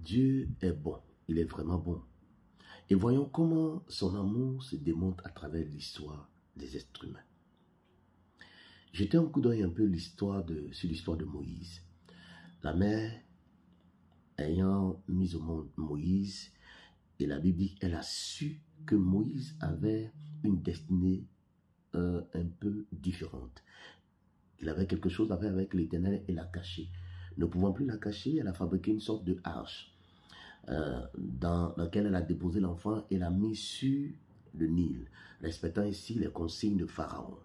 Dieu est bon, il est vraiment bon. Et voyons comment son amour se démontre à travers l'histoire des êtres humains. Jetez un coup d'œil un peu sur l'histoire de Moïse. La mère ayant mis au monde Moïse, et la Bible dit qu'elle a su que Moïse avait une destinée un peu différente. Il avait quelque chose à faire avec l'Éternel et l'a caché. Ne pouvant plus la cacher, elle a fabriqué une sorte de arche dans laquelle elle a déposé l'enfant et l'a mis sur le Nil, respectant ici les consignes de Pharaon.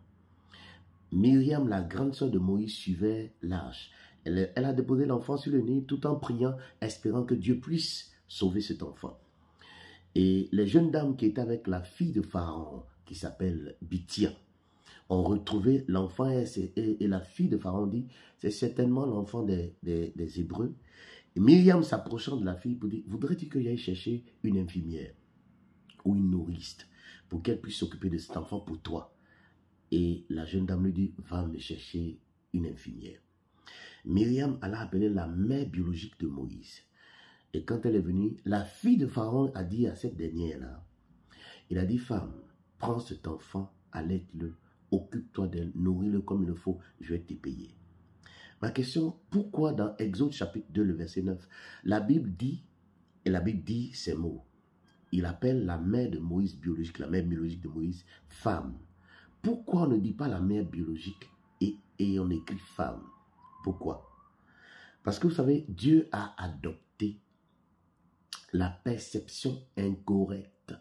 Myriam, la grande sœur de Moïse, suivait l'arche. Elle a déposé l'enfant sur le Nil tout en priant, espérant que Dieu puisse sauver cet enfant. Et les jeunes dames qui étaient avec la fille de Pharaon, qui s'appelle Bithia, ont retrouvé l'enfant et la fille de Pharaon dit, c'est certainement l'enfant des Hébreux. Et Myriam s'approchant de la fille pour dire, voudrais-tu que j'aille chercher une infirmière ou une nourrice pour qu'elle puisse s'occuper de cet enfant pour toi? Et la jeune dame lui dit, va me chercher une infirmière. Myriam alla appeler la mère biologique de Moïse. Et quand elle est venue, la fille de Pharaon a dit à cette dernière-là, il a dit, femme, prends cet enfant, allaite-le, occupe-toi d'elle, nourris-le comme il le faut, je vais te payer. Ma question, pourquoi dans Exode chapitre 2, le verset 9, la Bible dit ces mots. Il appelle la mère de Moïse biologique, la mère biologique de Moïse, femme. Pourquoi on ne dit pas la mère biologique et on écrit femme? Pourquoi? Parce que vous savez, Dieu a adopté la perception incorrecte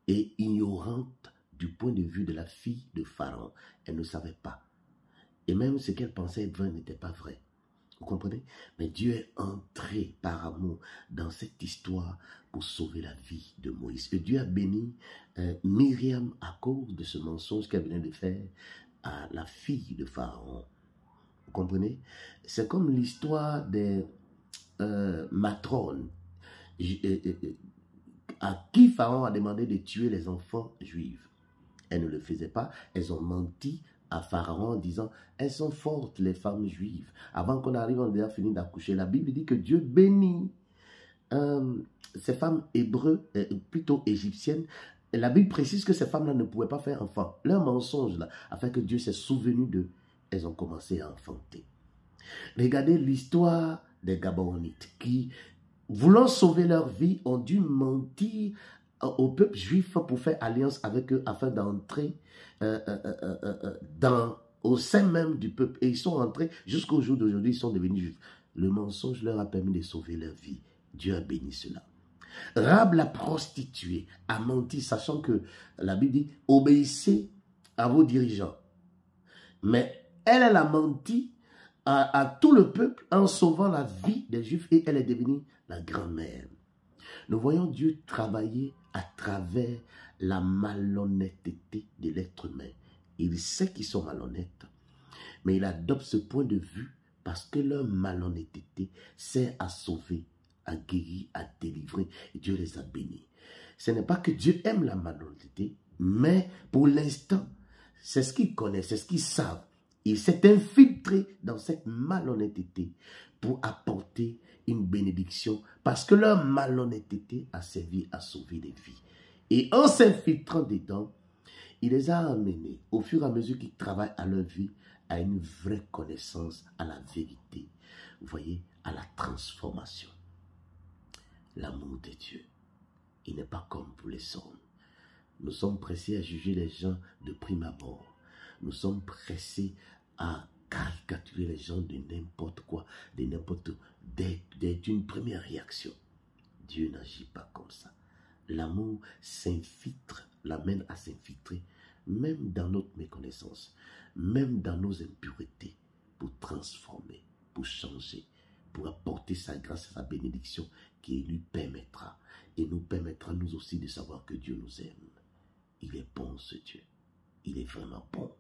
et ignorante du point de vue de la fille de Pharaon. Elle ne savait pas. Et même ce qu'elle pensait être vrai n'était pas vrai. Vous comprenez? Mais Dieu est entré par amour dans cette histoire pour sauver la vie de Moïse. Et Dieu a béni Myriam à cause de ce mensonge qu'elle venait de faire à la fille de Pharaon. Vous comprenez? C'est comme l'histoire des matrones à qui Pharaon a demandé de tuer les enfants juifs. Elles ne le faisaient pas, elles ont menti à Pharaon en disant, elles sont fortes les femmes juives. Avant qu'on arrive, on a déjà fini d'accoucher. La Bible dit que Dieu bénit ces femmes hébreues, plutôt égyptiennes. Et la Bible précise que ces femmes-là ne pouvaient pas faire enfant. Leur mensonge là, afin que Dieu s'est souvenu d'eux, elles ont commencé à enfanter. Regardez l'histoire des Gabaonites qui, voulant sauver leur vie, ont dû mentir au peuple juif pour faire alliance avec eux afin d'entrer au sein même du peuple. Et ils sont entrés jusqu'au jour d'aujourd'hui, ils sont devenus juifs. Le mensonge leur a permis de sauver leur vie. Dieu a béni cela. Rahab la prostituée a menti, sachant que la Bible dit, obéissez à vos dirigeants. Mais elle a menti à tout le peuple en sauvant la vie des Juifs et elle est devenue la grand-mère. Nous voyons Dieu travailler à travers la malhonnêteté de l'être humain. Il sait qu'ils sont malhonnêtes, mais il adopte ce point de vue parce que leur malhonnêteté sert à sauver, à guérir, à délivrer. Et Dieu les a bénis. Ce n'est pas que Dieu aime la malhonnêteté, mais pour l'instant, c'est ce qu'ils connaissent, c'est ce qu'ils savent. Il s'est infiltré dans cette malhonnêteté pour apporter une bénédiction parce que leur malhonnêteté a servi à sauver des vies. Et en s'infiltrant dedans, il les a amenés, au fur et à mesure qu'ils travaillent à leur vie, à une vraie connaissance, à la vérité. Vous voyez, à la transformation. L'amour de Dieu, il n'est pas comme pour les hommes. Nous sommes pressés à juger les gens de prime abord. Nous sommes pressés à caricaturer les gens de n'importe quoi, de n'importe où, d'une première réaction. Dieu n'agit pas comme ça. L'amour s'infiltre, l'amène à s'infiltrer, même dans notre méconnaissance, même dans nos impuretés, pour transformer, pour changer, pour apporter sa grâce et sa bénédiction qui lui permettra, et nous permettra nous aussi de savoir que Dieu nous aime. Il est bon ce Dieu, il est vraiment bon.